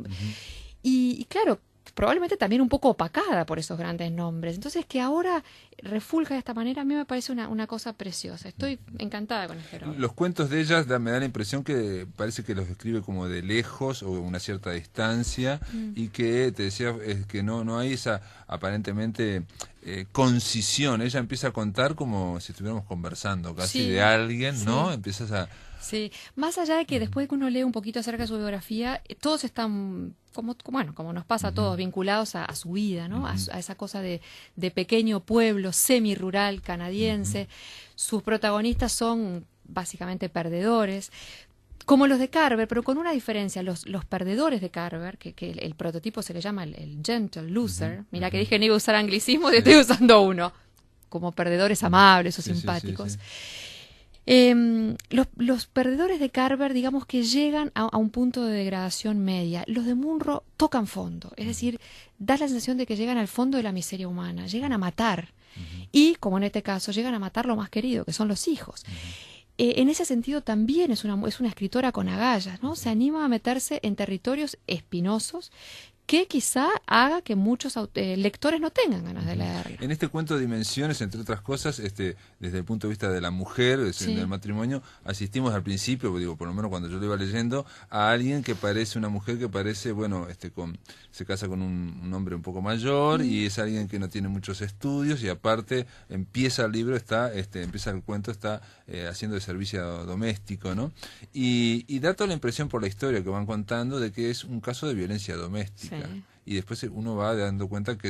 Y claro, probablemente también un poco opacada por esos grandes nombres. Entonces, que ahora refulja de esta manera, a mí me parece una cosa preciosa. Estoy encantada con el género. Los cuentos de ellas me da la impresión que parece que los escribe como de lejos o una cierta distancia y que, te decía, es que no hay esa aparentemente concisión. Ella empieza a contar como si estuviéramos conversando casi de alguien, ¿no? Empiezas a... Sí, más allá de que después de que uno lee un poquito acerca de su biografía, todos están, como nos pasa a todos, vinculados a su vida, ¿no? A esa cosa de pequeño pueblo semi-rural canadiense. Sus protagonistas son básicamente perdedores, como los de Carver, pero con una diferencia. Los perdedores de Carver, que el prototipo se le llama el gentle loser, mira que dije que no iba a usar anglicismos y estoy usando uno, como perdedores amables o simpáticos. Los perdedores de Carver, digamos que llegan a un punto de degradación media. Los de Munro tocan fondo, es decir, da la sensación de que llegan al fondo de la miseria humana, llegan a matar. Y, como en este caso, llegan a matar lo más querido, que son los hijos. En ese sentido también es una escritora con agallas, ¿no? Se anima a meterse en territorios espinosos que quizá haga que muchos lectores no tengan ganas de leerlo. En este cuento Dimensiones, entre otras cosas, desde el punto de vista de la mujer, del matrimonio, asistimos al principio, por lo menos cuando yo lo iba leyendo, a alguien que parece una mujer que parece, se casa con un hombre un poco mayor y es alguien que no tiene muchos estudios y aparte empieza el libro, empieza el cuento, está haciendo de servicio doméstico, ¿no? Y da toda la impresión por la historia que van contando de que es un caso de violencia doméstica. y después uno va dando cuenta que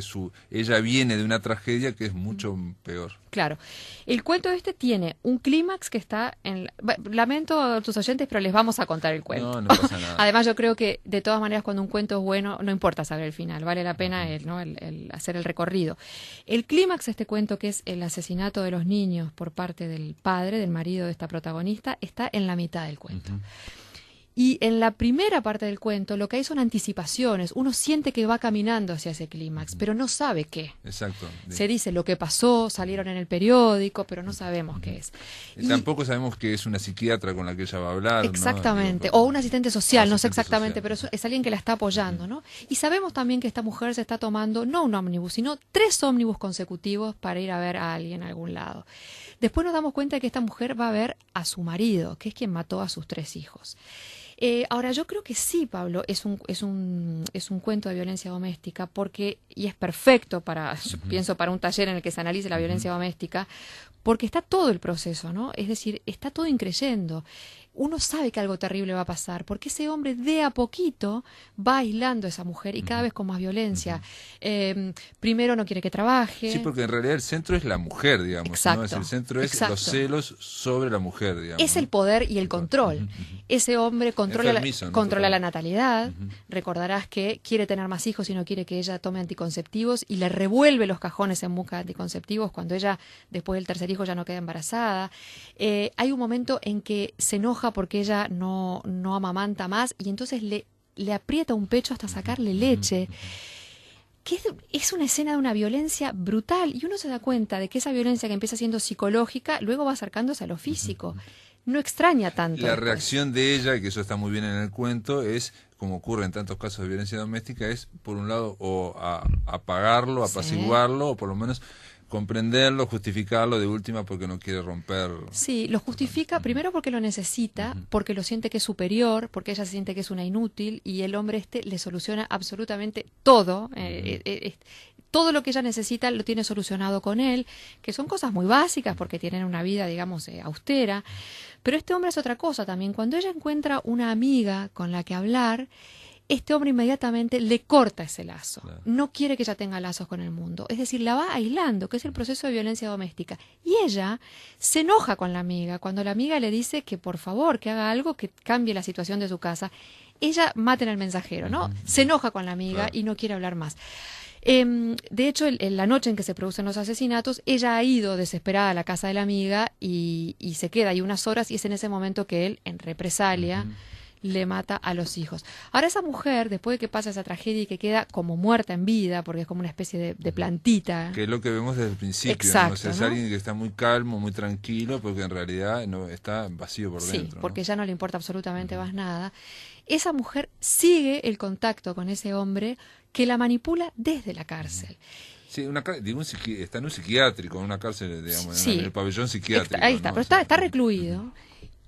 ella viene de una tragedia que es mucho peor. Claro. El cuento tiene un clímax que está en... Lamento a tus oyentes, pero les vamos a contar el cuento. No, no pasa nada. Además, yo creo que de todas maneras cuando un cuento es bueno, no importa saber el final, vale la pena el hacer el recorrido. El clímax de este cuento, que es el asesinato de los niños por parte del padre, del marido de esta protagonista, está en la mitad del cuento. Y en la primera parte del cuento lo que hay son anticipaciones. Uno siente que va caminando hacia ese clímax, pero no sabe qué. Exacto. Se dice lo que pasó, salieron en el periódico, pero no sabemos qué es. Y tampoco sabemos que es una psiquiatra con la que ella va a hablar. Exactamente. ¿no? O un asistente social, no sé exactamente, social. pero es alguien que la está apoyando, ¿no? Y sabemos también que esta mujer se está tomando no un ómnibus, sino 3 ómnibus consecutivos para ir a ver a alguien a algún lado. Después nos damos cuenta de que esta mujer va a ver a su marido, que es quien mató a sus 3 hijos. Ahora, yo creo que sí, Pablo, es un cuento de violencia doméstica, porque, y es perfecto yo pienso, para un taller en el que se analice la violencia doméstica, porque está todo el proceso, ¿no? Es decir, está todo increyendo. Uno sabe que algo terrible va a pasar, porque ese hombre de a poquito va aislando a esa mujer y cada vez con más violencia. Primero no quiere que trabaje. Sí, porque en realidad el centro es la mujer, digamos. Exacto, ¿no? El centro es exacto. los celos sobre la mujer, digamos. Es el poder y el control. Ese hombre controla, Enfermizo, ¿no? controla la natalidad. Recordarás que quiere tener más hijos y no quiere que ella tome anticonceptivos y le revuelve los cajones en busca de anticonceptivos cuando ella, después del tercer hijo, ya no queda embarazada. Hay un momento en que se enoja porque ella no amamanta más y entonces le aprieta un pecho hasta sacarle leche. Que es una escena de una violencia brutal y uno se da cuenta de que esa violencia que empieza siendo psicológica luego va acercándose a lo físico. No extraña tanto. La después. reacción de ella, que eso está muy bien en el cuento, es, como ocurre en tantos casos de violencia doméstica, es por un lado o apagarlo, apaciguarlo, o por lo menos comprenderlo, justificarlo de última porque no quiere romper. Sí, lo justifica primero porque lo necesita, porque lo siente que es superior, porque ella se siente que es una inútil y el hombre le soluciona absolutamente todo. Todo lo que ella necesita lo tiene solucionado con él, que son cosas muy básicas porque tienen una vida, digamos, austera. Pero este hombre es otra cosa también. Cuando ella encuentra una amiga con la que hablar, este hombre inmediatamente le corta ese lazo. Claro. No quiere que ella tenga lazos con el mundo. Es decir, la va aislando, que es el proceso de violencia doméstica. Y ella se enoja con la amiga. Cuando la amiga le dice que por favor, que haga algo que cambie la situación de su casa, ella maten al mensajero, ¿no? Se enoja con la amiga y no quiere hablar más. De hecho, en la noche en que se producen los asesinatos, ella ha ido desesperada a la casa de la amiga y se queda ahí unas horas y es en ese momento que él, en represalia, le mata a los hijos. Ahora esa mujer, después de que pasa esa tragedia y que queda como muerta en vida, porque es como una especie de plantita. Que es lo que vemos desde el principio. Exacto, ¿no? O sea, es alguien que está muy calmo, muy tranquilo, porque en realidad no está vacío por dentro. Sí, porque ya no le importa absolutamente más nada. Esa mujer sigue el contacto con ese hombre que la manipula desde la cárcel. Sí, está en un psiquiátrico, en una cárcel, digamos, sí, en el pabellón psiquiátrico. Ahí está, ¿no? pero está recluido.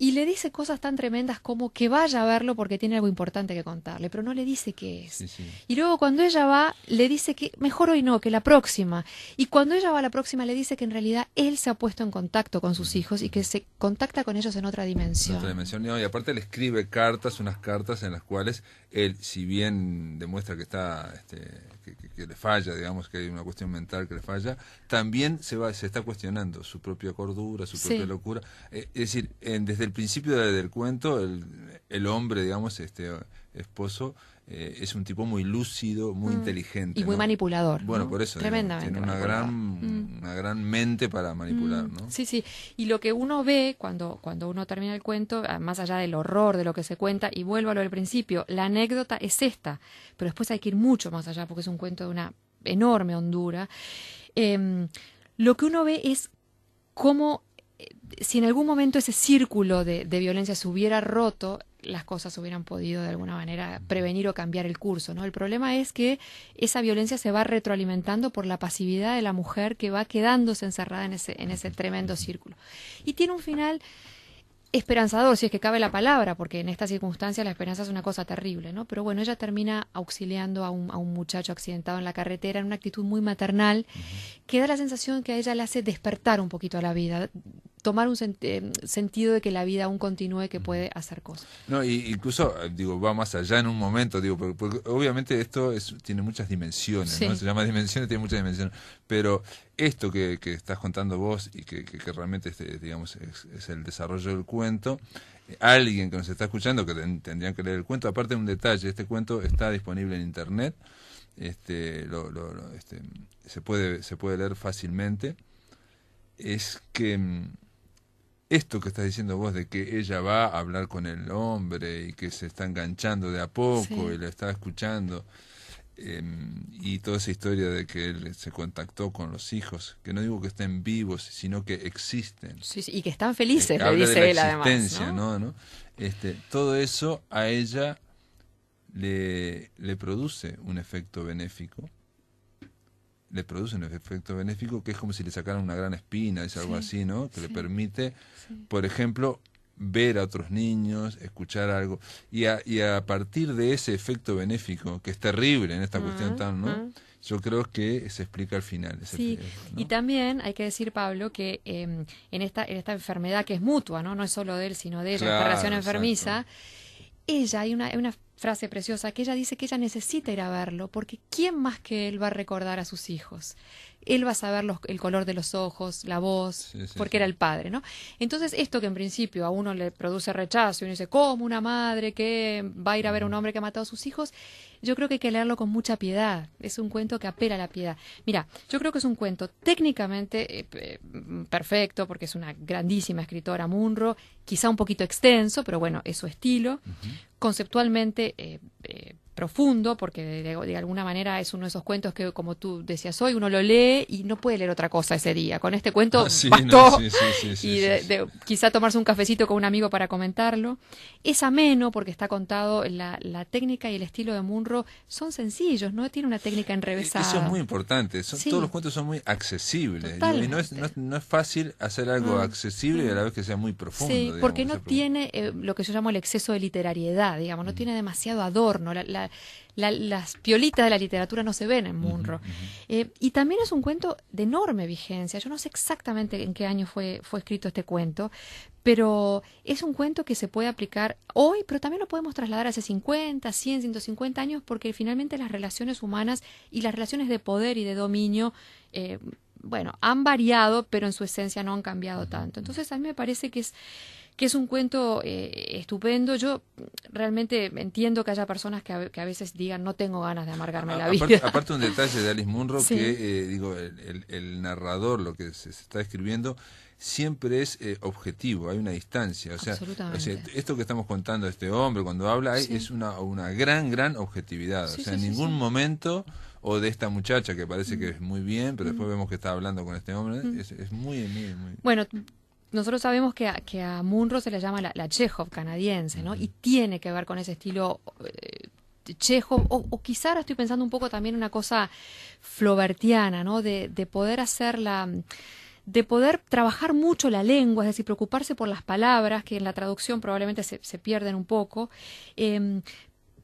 Y le dice cosas tan tremendas como que vaya a verlo porque tiene algo importante que contarle, pero no le dice qué es. Sí. Y luego cuando ella va, le dice que mejor hoy no, que la próxima. Y cuando ella va a la próxima, le dice que en realidad él se ha puesto en contacto con sus hijos y que se contacta con ellos en otra dimensión. En otra dimensión, y aparte le escribe unas cartas en las cuales él, si bien demuestra que está... que le falla, digamos que hay una cuestión mental que le falla, también se está cuestionando su propia cordura, su propia locura. Es decir, desde el principio del cuento, el hombre, digamos, esposo, es un tipo muy lúcido, muy inteligente. Y muy manipulador. Bueno, ¿no? por eso. Tremendamente. Tiene una gran mente para manipular, ¿no? Sí. Y lo que uno ve cuando uno termina el cuento, más allá del horror de lo que se cuenta, y vuelvo a lo del principio, la anécdota es esta, pero después hay que ir mucho más allá porque es un cuento de una enorme hondura. Lo que uno ve es cómo, si en algún momento ese círculo de violencia se hubiera roto, las cosas hubieran podido de alguna manera prevenir o cambiar el curso, ¿no? El problema es que esa violencia se va retroalimentando por la pasividad de la mujer que va quedándose encerrada en ese tremendo círculo. Y tiene un final esperanzador, si es que cabe la palabra, porque en estas circunstancias la esperanza es una cosa terrible, ¿no? Pero bueno, ella termina auxiliando a un muchacho accidentado en la carretera en una actitud muy maternal que da la sensación que a ella le hace despertar un poquito a la vida, tomar un sentido de que la vida aún continúe, que puede hacer cosas. No, y incluso, digo, va más allá en un momento, digo, porque obviamente esto tiene muchas dimensiones, Sí. ¿no? Se llama dimensiones, tiene muchas dimensiones, pero esto que estás contando vos y que realmente, digamos, es el desarrollo del cuento, alguien que nos está escuchando, que tendrían que leer el cuento, aparte de un detalle, este cuento está disponible en internet, se puede leer fácilmente, es que esto que estás diciendo vos de que ella va a hablar con el hombre y que se está enganchando de a poco Sí. y la está escuchando, y toda esa historia de que él se contactó con los hijos, que no digo que estén vivos, sino que existen. Sí, sí, y que están felices, le Habla de dice la él además, existencia, ¿no? ¿no? Todo eso a ella le produce un efecto benéfico. Le produce un efecto benéfico que es como si le sacaran una gran espina, es algo Sí, así, ¿no? Que le sí, permite, sí. por ejemplo, ver a otros niños, escuchar algo, y a partir de ese efecto benéfico, que es terrible en esta cuestión tan, ¿no? Yo creo que se explica al final. Sí, ¿no? y también hay que decir, Pablo, que en esta enfermedad que es mutua, ¿no? No es solo de él, sino de ella, esta Claro, relación enfermiza, exacto. ella, hay una frase preciosa que ella dice que ella necesita ir a verlo, porque ¿quién más que él va a recordar a sus hijos? Él va a saber el color de los ojos, la voz, Sí, sí, porque sí. era el padre, ¿no? Entonces, esto que en principio a uno le produce rechazo, y uno dice, ¿cómo una madre que va a ir a ver a un hombre que ha matado a sus hijos? Yo creo que hay que leerlo con mucha piedad. Es un cuento que apela a la piedad. Mira, yo creo que es un cuento técnicamente perfecto, porque es una grandísima escritora, Munro, quizá un poquito extenso, pero bueno, es su estilo. Conceptualmente profundo, porque de alguna manera es uno de esos cuentos que, como tú decías hoy, uno lo lee y no puede leer otra cosa ese día. Con este cuento Sí, bastó. no, sí, Y quizá tomarse un cafecito con un amigo para comentarlo. Es ameno porque está contado, la técnica y el estilo de Munro son sencillos, no tiene una técnica enrevesada. Eso es muy importante. Sí. Todos los cuentos son muy accesibles. Totalmente. Y no es fácil hacer algo accesible y a la vez que sea muy profundo. Sí, digamos, porque que no sea profundo. tiene lo que yo llamo el exceso de literariedad, digamos, no tiene demasiado adorno. Las piolitas de la literatura no se ven en Munro. Y también es un cuento de enorme vigencia. Yo no sé exactamente en qué año fue escrito este cuento, pero es un cuento que se puede aplicar hoy, pero también lo podemos trasladar hace 50, 100, 150 años, porque finalmente las relaciones humanas y las relaciones de poder y de dominio, bueno, han variado, pero en su esencia no han cambiado tanto. Entonces a mí me parece que es un cuento estupendo. Yo realmente entiendo que haya personas que a veces digan no tengo ganas de amargarme la vida. Aparte un detalle de Alice Munro, Sí. que digo, el narrador, lo que se está escribiendo, siempre es objetivo, hay una distancia. O sea, Absolutamente. esto que estamos contando de este hombre cuando habla Sí. es una gran objetividad. Sí, o sea, sí, en sí, ningún sí. momento, o de esta muchacha que parece que es muy bien, pero después vemos que está hablando con este hombre, es muy... Bueno, nosotros sabemos que a Munro se le llama la Chekhov canadiense, ¿no? Y tiene que ver con ese estilo Chekhov, o quizá ahora estoy pensando un poco también en una cosa flaubertiana, ¿no? De poder de poder trabajar mucho la lengua, es decir, preocuparse por las palabras, que en la traducción probablemente se pierden un poco,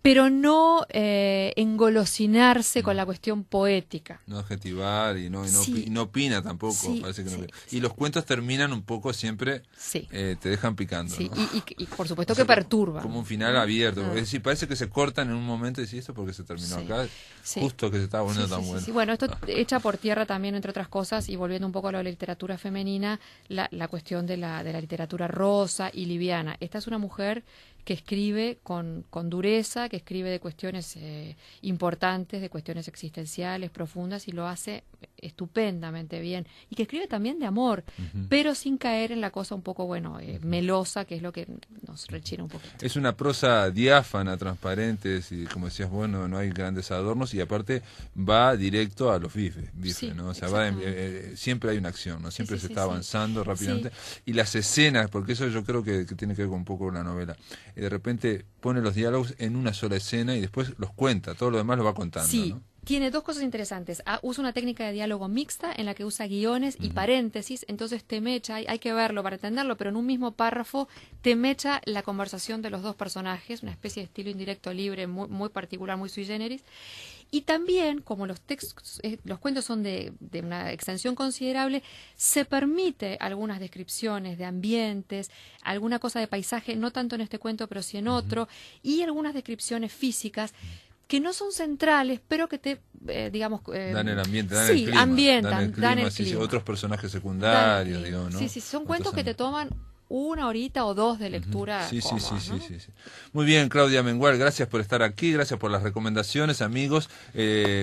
pero no engolosinarse con la cuestión poética. No adjetivar y Sí. no opina tampoco, Sí, parece que sí, no. sí. Y los cuentos terminan un poco siempre, Sí. te dejan picando. Sí, ¿no? y por supuesto O sea, que perturba. como un final abierto. Ah. Es decir, parece que se cortan en un momento y decís esto porque se terminó Sí. acá, Sí. justo que se estaba poniendo Sí, tan sí, sí, bueno. sí. Bueno, esto echa por tierra también, entre otras cosas, y volviendo un poco a la literatura femenina, la cuestión de la literatura rosa y liviana. Esta es una mujer que escribe con dureza, que escribe de cuestiones importantes, de cuestiones existenciales, profundas, y lo hace estupendamente bien. Y que escribe también de amor, pero sin caer en la cosa un poco, bueno, melosa, que es lo que nos rechina un poquito. Es una prosa diáfana, transparente, y como decías, bueno, no hay grandes adornos y aparte va directo a los bifes, Sí, ¿no? O sea, exactamente. siempre hay una acción, ¿no? Siempre Sí, se sí, está sí. avanzando rápidamente. Y las escenas, porque eso yo creo que tiene que ver con un poco la novela. De repente pone los diálogos en una sola escena y después los cuenta, todo lo demás lo va contando, Sí, ¿no? tiene dos cosas interesantes. Usa una técnica de diálogo mixta en la que usa guiones y paréntesis, entonces te mecha, hay que verlo para entenderlo, pero en un mismo párrafo te mecha la conversación de los dos personajes, una especie de estilo indirecto libre, muy, muy particular, muy sui generis. Y también, como los textos, los cuentos son de una extensión considerable, se permite algunas descripciones de ambientes, alguna cosa de paisaje, no tanto en este cuento, pero sí en otro, y algunas descripciones físicas que no son centrales, pero que te, digamos... dan el ambiente, dan sí, el clima. ambientan, dan el clima, dan el sí, sí, clima. otros personajes secundarios, Dan- digo, ¿no? Sí, sí, son Otros cuentos que te toman 1 horita o 2 de lectura. Sí, sí, cómoda, sí, ¿no? sí, sí, sí. Muy bien, Claudia Mengual, gracias por estar aquí, gracias por las recomendaciones, amigos.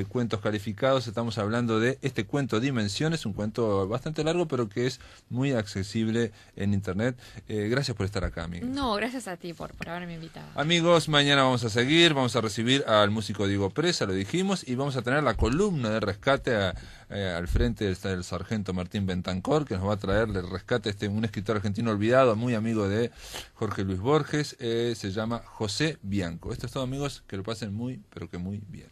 Cuentos calificados, estamos hablando de este cuento Dimensiones, un cuento bastante largo, pero que es muy accesible en internet. Gracias por estar acá, amigos. No, gracias a ti por haberme invitado. Amigos, mañana vamos a seguir, vamos a recibir al músico Diego Presa, lo dijimos, y vamos a tener la columna de rescate al frente está el sargento Martín Bentancor, que nos va a traer el rescate un escritor argentino olvidado, muy amigo de Jorge Luis Borges, se llama José Bianco. Esto es todo, amigos, que lo pasen muy, pero que muy bien.